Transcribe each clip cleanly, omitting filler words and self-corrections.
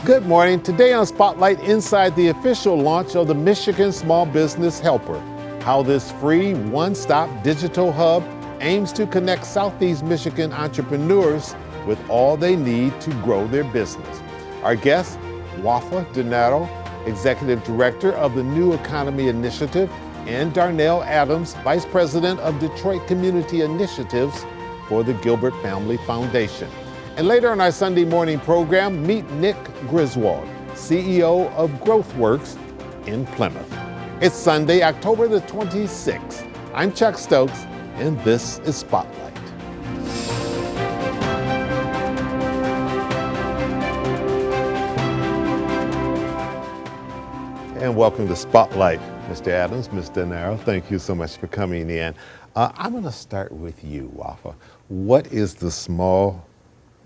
Good morning. Today on Spotlight, inside the official launch of the Michigan Small Business Helper, how this free one-stop digital hub aims to connect Southeast Michigan entrepreneurs with all they need to grow their business. Our guest, Wafa Donato, Executive Director of the New Economy Initiative, and Darnell Adams, Vice President of Detroit Community Initiatives for the Gilbert Family Foundation. And later on our Sunday morning program, meet Nick Griswold, CEO of GrowthWorks in Plymouth. It's Sunday, October the 26th. I'm Chuck Stokes, and this is Spotlight. And welcome to Spotlight, Mr. Adams, Ms. Donato. Thank you so much for coming in. I'm going to start with you, Wafa. What is the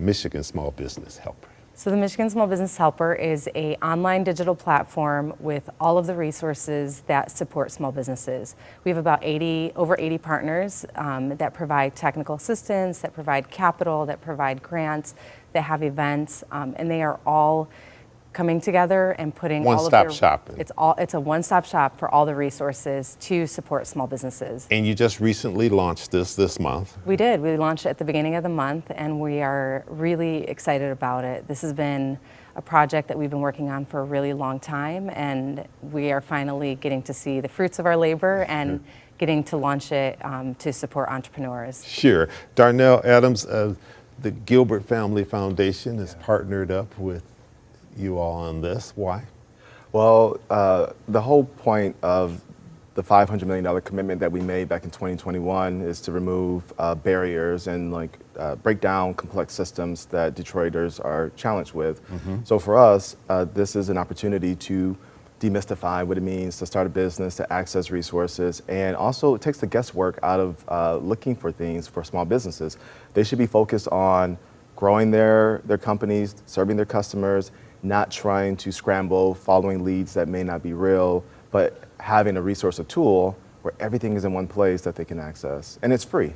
Michigan Small Business Helper? So the Michigan Small Business Helper is an online digital platform with all of the resources that support small businesses. We have about over 80 partners that provide technical assistance, that provide capital, that provide grants, that have events, and they are all coming together and putting one-stop shopping. It's a one-stop shop for all the resources to support small businesses. And you just recently launched this month. We did. We launched it at the beginning of the month, and we are really excited about it. This has been a project that we've been working on for a really long time, and we are finally getting to see the fruits of our labor and getting to launch it to support entrepreneurs. Sure. Darnell Adams, the Gilbert Family Foundation has partnered up with you all on this. Why? Well, the whole point of the $500 million commitment that we made back in 2021 is to remove barriers and break down complex systems that Detroiters are challenged with. So for us, this is an opportunity to demystify what it means to start a business, to access resources, and also it takes the guesswork out of looking for things for small businesses. They should be focused on growing their companies, serving their customers, not trying to scramble, following leads that may not be real, but having a resource or tool where everything is in one place that they can access. And it's free.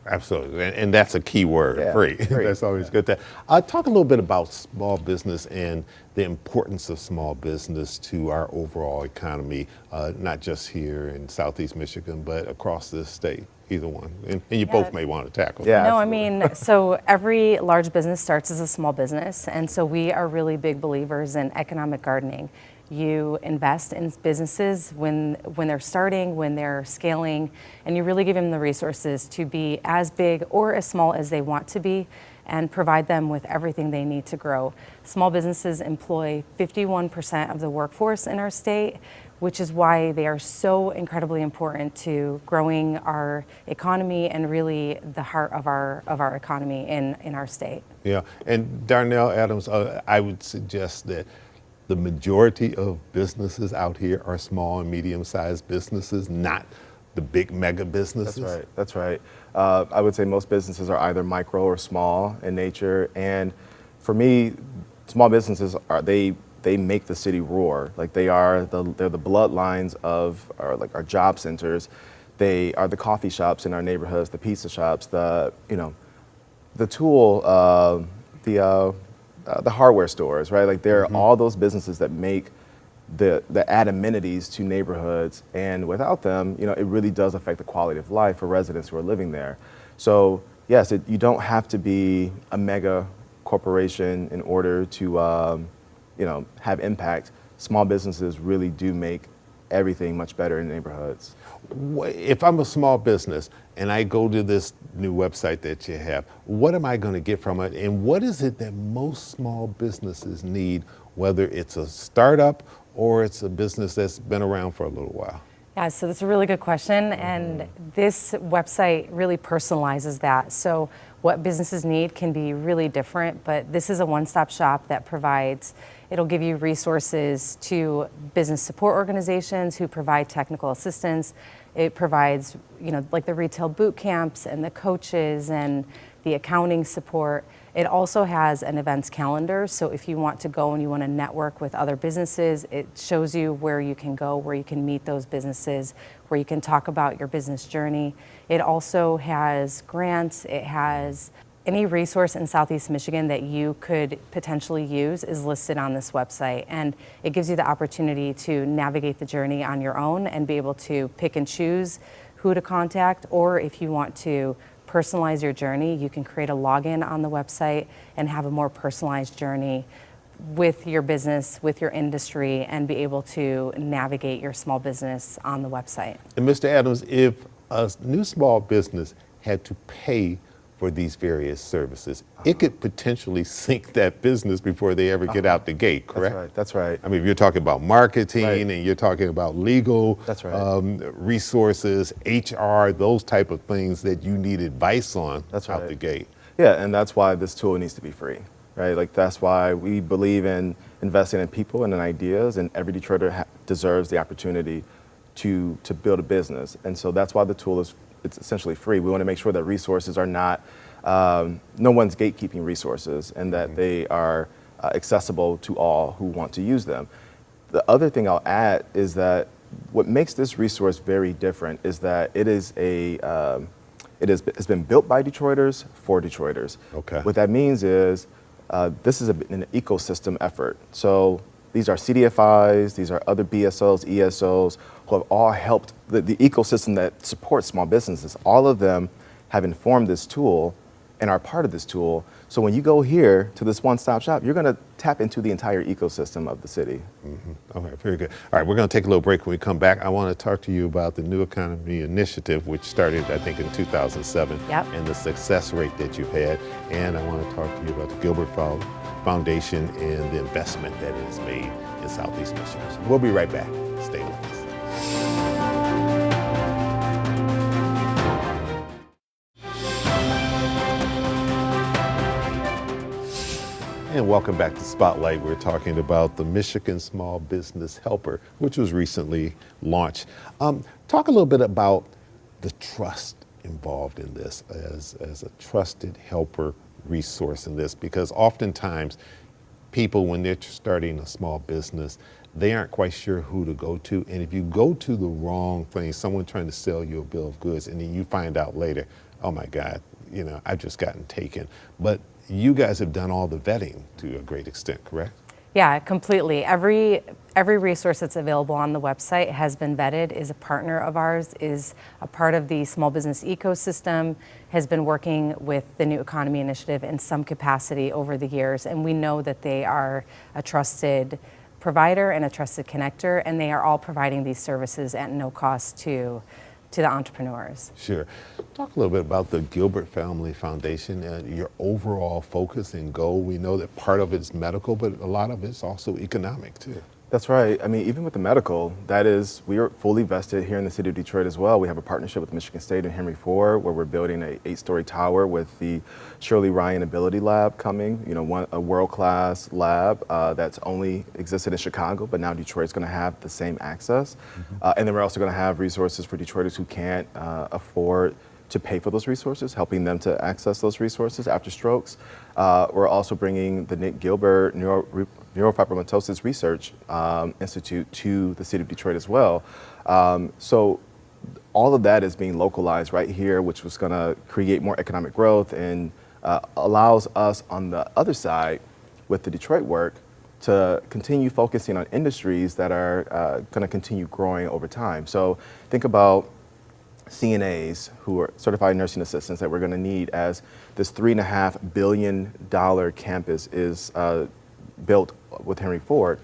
Absolutely, and that's a key word, free. That's always good. Talk a little bit about small business and the importance of small business to our overall economy, not just here in Southeast Michigan, but across this state. Either one, and you both may want to tackle. Yeah, no, absolutely. I mean, so every large business starts as a small business, and so we are really big believers in economic gardening. You invest in businesses when they're starting, when they're scaling, and you really give them the resources to be as big or as small as they want to be and provide them with everything they need to grow. Small businesses employ 51% of the workforce in our state, which is why they are so incredibly important to growing our economy and really the heart of our economy in our state. Yeah, and Darnell Adams, I would suggest that the majority of businesses out here are small and medium-sized businesses, not the big mega businesses. That's right. I would say most businesses are either micro or small in nature, and for me, small businesses they make the city roar. They're the bloodlines of our job centers. They are the coffee shops in our neighborhoods, the pizza shops, the hardware stores, right? They're all those businesses that make the add amenities to neighborhoods, and without them, it really does affect the quality of life for residents who are living there. So yes, you don't have to be a mega corporation in order to have impact. Small businesses really do make everything much better in neighborhoods. If I'm a small business and I go to this new website that you have, what am I going to get from it? And what is it that most small businesses need, whether it's a startup or it's a business that's been around for a little while? Yeah, so that's a really good question, and this website really personalizes that. So what businesses need can be really different, but this is a one-stop shop that it'll give you resources to business support organizations who provide technical assistance. It provides, like the retail boot camps and the coaches and the accounting support. It also has an events calendar, so if you want to go and you want to network with other businesses, it shows you where you can go, where you can meet those businesses, where you can talk about your business journey. It also has grants, it has any resource in Southeast Michigan that you could potentially use is listed on this website, and it gives you the opportunity to navigate the journey on your own and be able to pick and choose who to contact, or if you want to personalize your journey, you can create a login on the website and have a more personalized journey with your business, with your industry, and be able to navigate your small business on the website. And Mr. Adams, if a new small business had to pay for these various services, it could potentially sink that business before they ever get out the gate, correct? That's right. That's right. I mean, if you're talking about marketing Right. and you're talking about legal That's right. resources, HR, those type of things that you need advice on That's out right. the gate. Yeah, and that's why this tool needs to be free, right? Like that's why we believe in investing in people and in ideas, and every Detroiter deserves the opportunity to build a business. And so that's why the tool it's essentially free. We want to make sure that resources are not, no one's gatekeeping resources, and that they are accessible to all who want to use them. The other thing I'll add is that what makes this resource very different is that it is it's been built by Detroiters for Detroiters. Okay. What that means is this is an ecosystem effort. So these are CDFIs, these are other BSOs, ESOs, who have all helped the ecosystem that supports small businesses. All of them have informed this tool and are part of this tool. So when you go here to this one-stop shop, you're going to tap into the entire ecosystem of the city. All right, very good. All right, we're going to take a little break. When we come back, I want to talk to you about the New Economy Initiative, which started, I think, in 2007, Yep. and the success rate that you've had. And I want to talk to you about the Gilbert Foundation and the investment that it has made in Southeast Michigan. So we'll be right back. Stay with us. And welcome back to Spotlight. We're talking about the Michigan Small Business Helper, which was recently launched. Talk a little bit about the trust involved in this as a trusted helper resource in this, because oftentimes people, when they're starting a small business, they aren't quite sure who to go to. And if you go to the wrong thing, someone trying to sell you a bill of goods, and then you find out later, oh my God, I've just gotten taken. But you guys have done all the vetting to a great extent, correct? Yeah, completely. Every resource that's available on the website has been vetted, is a partner of ours, is a part of the small business ecosystem, has been working with the New Economy Initiative in some capacity over the years, and we know that they are a trusted provider and a trusted connector, and they are all providing these services at no cost to the entrepreneurs. Sure. Talk a little bit about the Gilbert Family Foundation and your overall focus and goal. We know that part of it's medical, but a lot of it's also economic too. That's right. I mean, even with the medical, we are fully vested here in the city of Detroit as well. We have a partnership with Michigan State and Henry Ford, where we're building an 8-story tower with the Shirley Ryan Ability Lab coming, a world-class lab that's only existed in Chicago, but now Detroit's going to have the same access. And then we're also going to have resources for Detroiters who can't afford to pay for those resources, helping them to access those resources after strokes. We're also bringing the Nick Gilbert Neurofibromatosis Research Institute to the city of Detroit as well. So all of that is being localized right here, which was going to create more economic growth and allows us on the other side with the Detroit work to continue focusing on industries that are going to continue growing over time. So think about CNAs, who are certified nursing assistants, that we're going to need as this $3.5 billion campus is built with Henry Ford.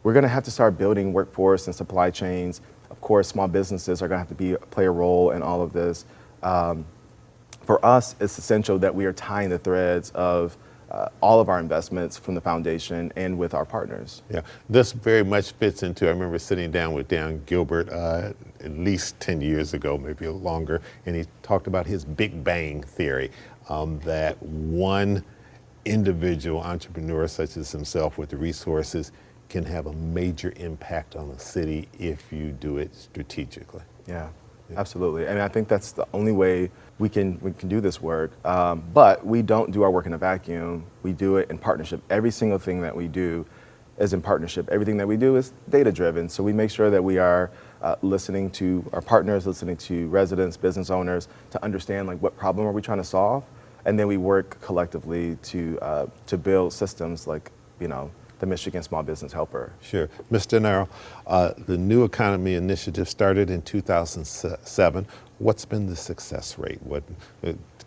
We're going to have to start building workforce and supply chains. Of course, small businesses are going to have to play a role in all of this. For us, it's essential that we are tying the threads of all of our investments from the foundation and with our partners. Yeah, this very much fits into, I remember sitting down with Dan Gilbert at least 10 years ago, maybe longer, and he talked about his Big Bang theory, that one individual entrepreneur such as himself with the resources can have a major impact on a city if you do it strategically. Yeah. Absolutely, and I think that's the only way we can do this work. But we don't do our work in a vacuum. We do it in partnership. Every single thing that we do is in partnership. Everything that we do is data-driven. So we make sure that we are listening to our partners, listening to residents, business owners, to understand what problem are we trying to solve, and then we work collectively to build systems like, the Michigan Small Business Helper. Sure. Mr. Naro, the New Economy Initiative started in 2007. What's been the success rate?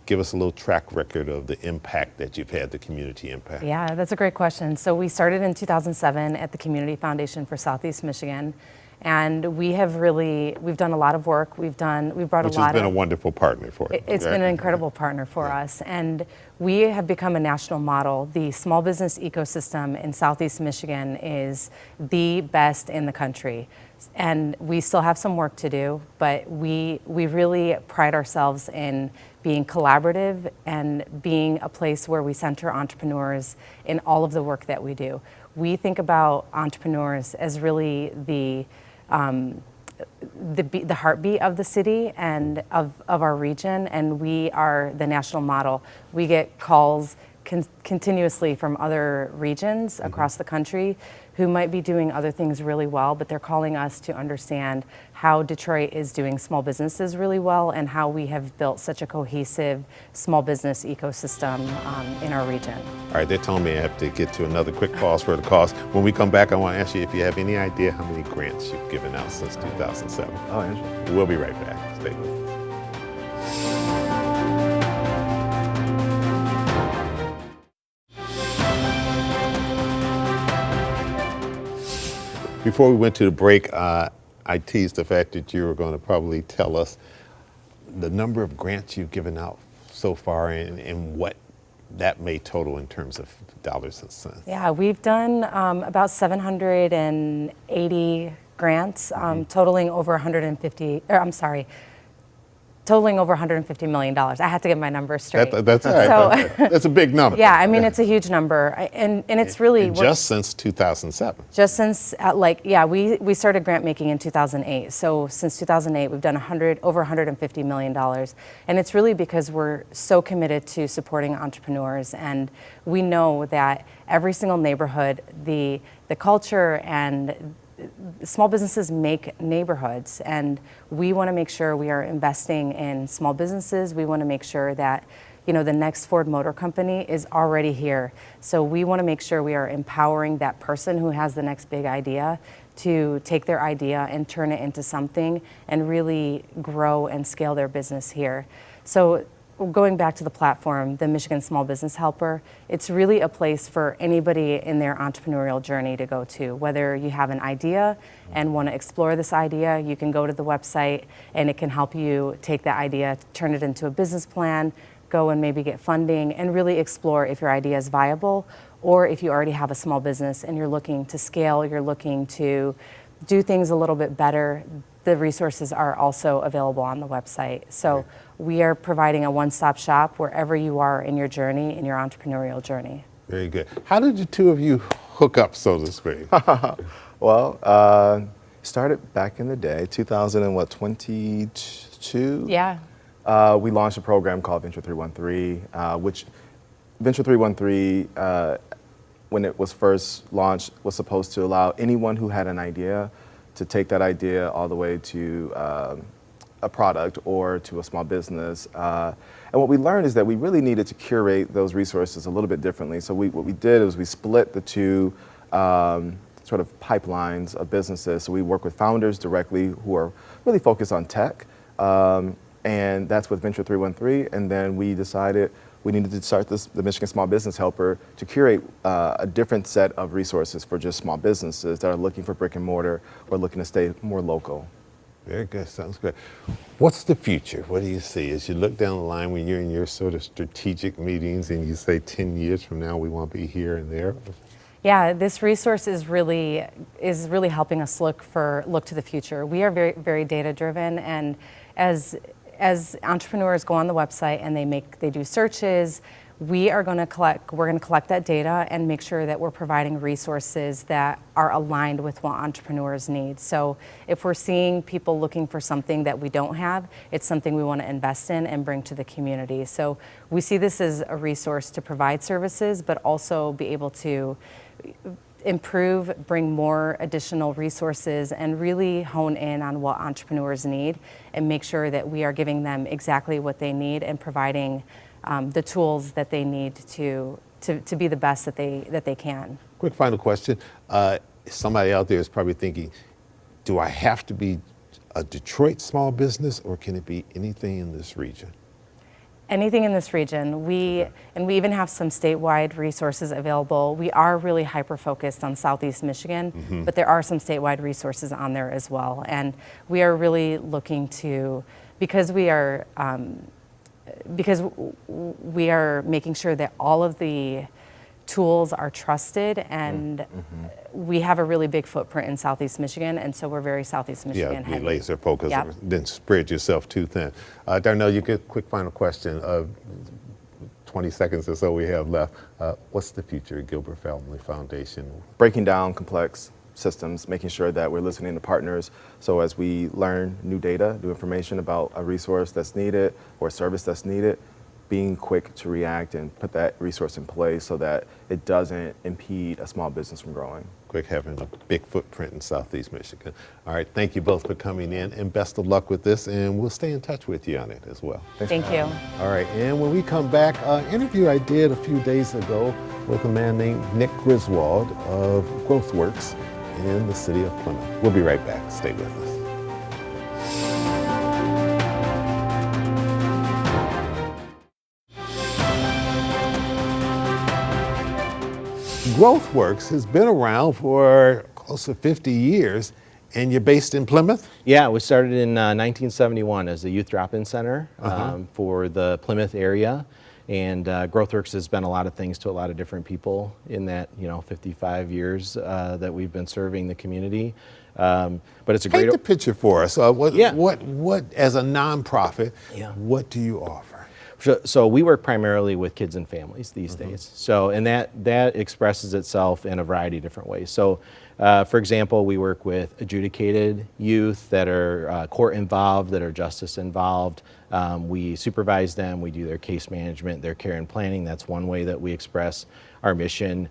Give us a little track record of the impact that you've had, the community impact. Yeah, that's a great question. So we started in 2007 at the Community Foundation for Southeast Michigan. And we've done a lot of work. Which has been a wonderful partner for you. It's been an incredible partner for us. And we have become a national model. The small business ecosystem in Southeast Michigan is the best in the country. And we still have some work to do, but we really pride ourselves in being collaborative and being a place where we center entrepreneurs in all of the work that we do. We think about entrepreneurs as really the heartbeat of the city and of our region, and we are the national model. We get calls continuously from other regions across the country who might be doing other things really well, but they're calling us to understand how Detroit is doing small businesses really well and how we have built such a cohesive small business ecosystem in our region. All right, they're telling me I have to get to another quick pause for the cause. When we come back, I want to ask you if you have any idea how many grants you've given out since 2007. Oh, interesting. We'll be right back. Stay with us. Before we went to the break, I teased the fact that you were going to probably tell us the number of grants you've given out so far and what that may total in terms of dollars and cents. Yeah, we've done about 780 grants, totaling over $150 million. I have to get my numbers straight. That's all right. So, that's a big number. Yeah, I mean, it's a huge number. And it's really... just since 2007. Just since, we started grant making in 2008. So since 2008, we've done over $150 million. And it's really because we're so committed to supporting entrepreneurs. And we know that every single neighborhood, the culture and small businesses make neighborhoods, and we want to make sure we are investing in small businesses. We want to make sure that, the next Ford Motor Company is already here. So we want to make sure we are empowering that person who has the next big idea to take their idea and turn it into something and really grow and scale their business here. So going back to the platform, the Michigan Small Business Helper, it's really a place for anybody in their entrepreneurial journey to go to. Whether you have an idea and want to explore this idea, you can go to the website and it can help you take that idea, turn it into a business plan, go and maybe get funding and really explore if your idea is viable, or if you already have a small business and you're looking to scale, you're looking to do things a little bit better. The resources are also available on the website. So we are providing a one-stop shop wherever you are in your journey, in your entrepreneurial journey. Very good. How did the two of you hook up, so to speak? Well, started back in the day, 2022? Yeah. We launched a program called Venture 313, which Venture 313, when it was first launched, was supposed to allow anyone who had an idea to take that idea all the way to a product or to a small business. And what we learned is that we really needed to curate those resources a little bit differently. So what we did is we split the two sort of pipelines of businesses. So we work with founders directly who are really focused on tech. And that's with Venture 313. And then we decided we needed to start the Michigan Small Business Helper to curate a different set of resources for just small businesses that are looking for brick and mortar or looking to stay more local. Very good, sounds good. What's the future? What do you see as you look down the line when you're in your sort of strategic meetings and you say 10 years from now we want to be here and there? Yeah, this resource is really helping us look to the future. We are very, very data driven, and as entrepreneurs go on the website and they do searches, we're going to collect that data and make sure that we're providing resources that are aligned with what entrepreneurs need. So if we're seeing people looking for something that we don't have, it's something we want to invest in and bring to the community. So we see this as a resource to provide services, but also be able to improve, bring more additional resources, and really hone in on what entrepreneurs need and make sure that we are giving them exactly what they need and providing the tools that they need to be the best that they can. Quick final question. Somebody out there is probably thinking, do I have to be a Detroit small business, or can it be anything in this region? Anything in this region. And we even have some statewide resources available. We are really hyper-focused on Southeast Michigan, but there are some statewide resources on there as well. And we are really looking to, because we are making sure that all of the tools are trusted, and we have a really big footprint in Southeast Michigan, and so we're very Southeast Michigan Yeah, heavy. be laser focused, Yep. then spread yourself too thin. Darnell, you get a quick final question. 20 seconds or so we have left. What's the future of Gilbert Family Foundation? Breaking down complex systems, making sure that we're listening to partners. So as we learn new data, new information about a resource that's needed or a service that's needed, being quick to react and put that resource in place so that it doesn't impede a small business from growing. Quick, having a big footprint in Southeast Michigan. All right, thank you both for coming in, and best of luck with this, and we'll stay in touch with you on it as well. Thank you. All right, and when we come back, interview I did a few days ago with a man named Nick Griswold of GrowthWorks in the city of Plymouth. We'll be right back. Stay with us. GrowthWorks has been around for close to 50 years, and you're based in Plymouth? Yeah, we started in 1971 as a youth drop-in center for the Plymouth area, and GrowthWorks has been a lot of things to a lot of different people in that 55 years that we've been serving the community. But it's a great. Paint the picture for us. What Yeah. what as a nonprofit? Yeah. What do you offer? So we work primarily with kids and families these days. So, and that expresses itself in a variety of different ways. So, for example, we work with adjudicated youth that are court involved, that are justice involved. We supervise them. We do their case management, their care and planning. That's one way that we express our mission.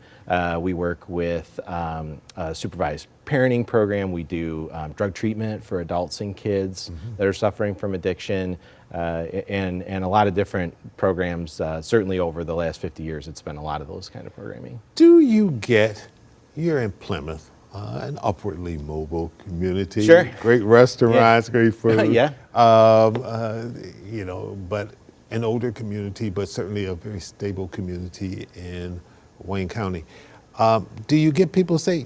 We work with a supervised parenting program. We do drug treatment for adults and kids that are suffering from addiction. And a lot of different programs. Certainly over the last 50 years, it's been a lot of those kind of programming. Do you get, you're in Plymouth, an upwardly mobile community. Sure. Great restaurants, great food. Yeah. But an older community, but certainly a very stable community in Wayne County. Do you get people say,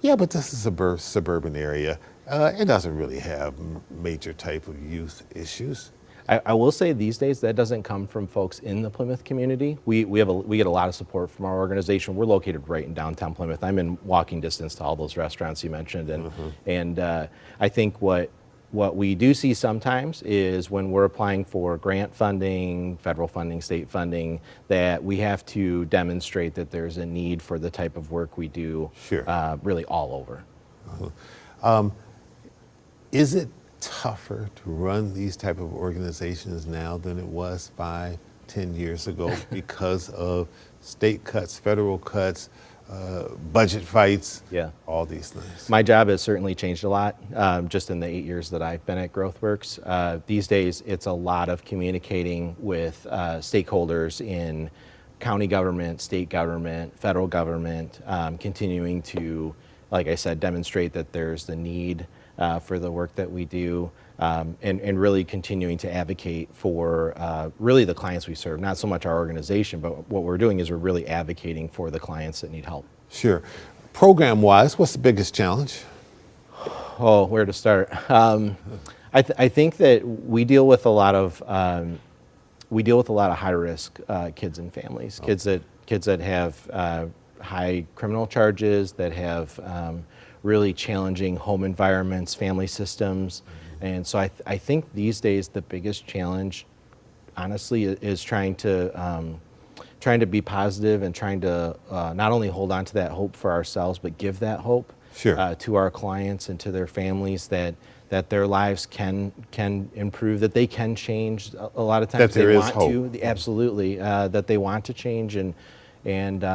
yeah, but this is a suburban area. It doesn't really have major type of youth issues. I will say these days that doesn't come from folks in the Plymouth community. We get a lot of support from our organization. We're located right in downtown Plymouth. I'm in walking distance to all those restaurants you mentioned, and I think what we do see sometimes is when we're applying for grant funding, federal funding, state funding, that we have to demonstrate that there's a need for the type of work we do. Sure. Really all over. Is it tougher to run these type of organizations now than it was 5, 10 years ago because of state cuts, federal cuts, budget fights, all these things? My job has certainly changed a lot just in the 8 years that I've been at GrowthWorks. These days, it's a lot of communicating with stakeholders in county government, state government, federal government, continuing to, like I said, demonstrate that there's the need for the work that we do, and really continuing to advocate for really the clients we serve, not so much our organization, but what we're doing is we're really advocating for the clients that need help. Sure. Program-wise, what's the biggest challenge? Oh, where to start? I think that we deal with a lot of high-risk kids and families, kids that have high criminal charges, that have really challenging home environments, family systems. And so I think these days the biggest challenge, honestly, is trying to be positive and trying to not only hold on to that hope for ourselves, but give that hope to our clients and to their families that their lives can improve, that they can change. A lot of times they want to, absolutely, that they want to change and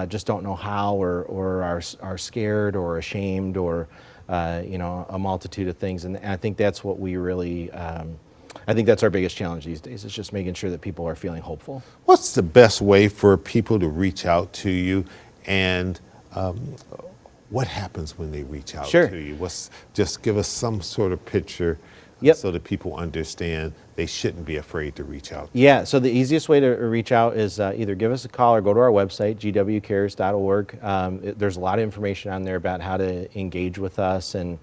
just don't know how, or are scared or ashamed, or a multitude of things. And I think that's what we really I think that's our biggest challenge these days, is just making sure that people are feeling hopeful. What's the best way for people to reach out to you, and what happens when they reach out Sure. to you? Just give us some sort of picture Yep. so that people understand they shouldn't be afraid to reach out. Yeah, so the easiest way to reach out is either give us a call or go to our website, gwcares.org. There's a lot of information on there about how to engage with us and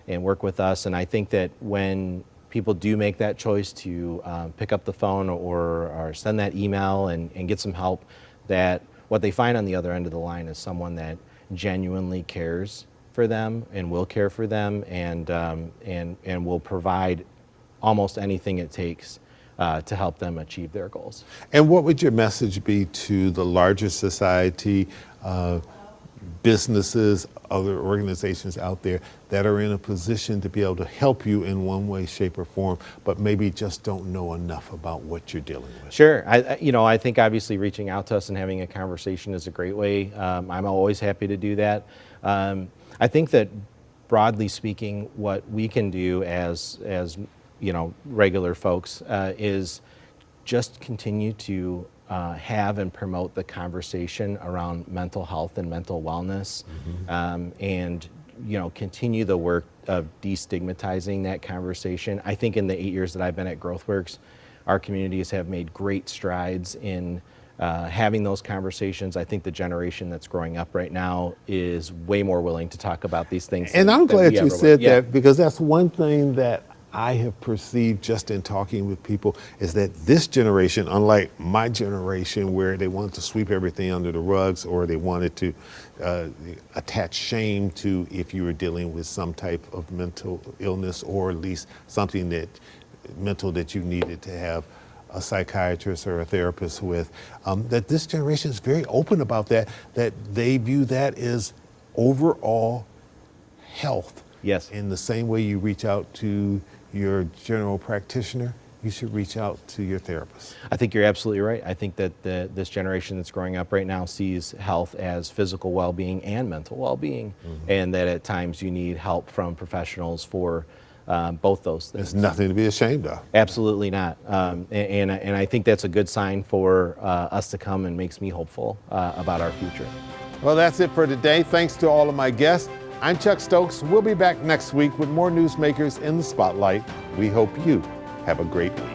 work with us. And I think that when people do make that choice to pick up the phone or send that email and get some help, that what they find on the other end of the line is someone that genuinely cares for them and will care for them, and will provide almost anything it takes to help them achieve their goals. And what would your message be to the larger society, businesses, other organizations out there that are in a position to be able to help you in one way, shape, or form, but maybe just don't know enough about what you're dealing with? Sure. I think obviously reaching out to us and having a conversation is a great way. I'm always happy to do that. I think that broadly speaking, what we can do as regular folks is just continue to have and promote the conversation around mental health and mental wellness, and continue the work of destigmatizing that conversation. I think in the 8 years that I've been at GrowthWorks, our communities have made great strides in having those conversations. I think the generation that's growing up right now is way more willing to talk about these things. And I'm glad you said Yeah. that, because that's one thing that I have perceived just in talking with people, is that this generation, unlike my generation where they wanted to sweep everything under the rugs, or they wanted to attach shame to if you were dealing with some type of mental illness, or at least something that you needed to have a psychiatrist or a therapist with, that this generation is very open about that they view that as overall health. Yes. In the same way you reach out to your general practitioner, you should reach out to your therapist. I think you're absolutely right. I think that this generation that's growing up right now sees health as physical well-being and mental well-being, and that at times you need help from professionals for both those things. There's nothing to be ashamed of. Absolutely not. And I think that's a good sign for us to come, and makes me hopeful about our future. Well, that's it for today. Thanks to all of my guests. I'm Chuck Stokes. We'll be back next week with more newsmakers in the spotlight. We hope you have a great week.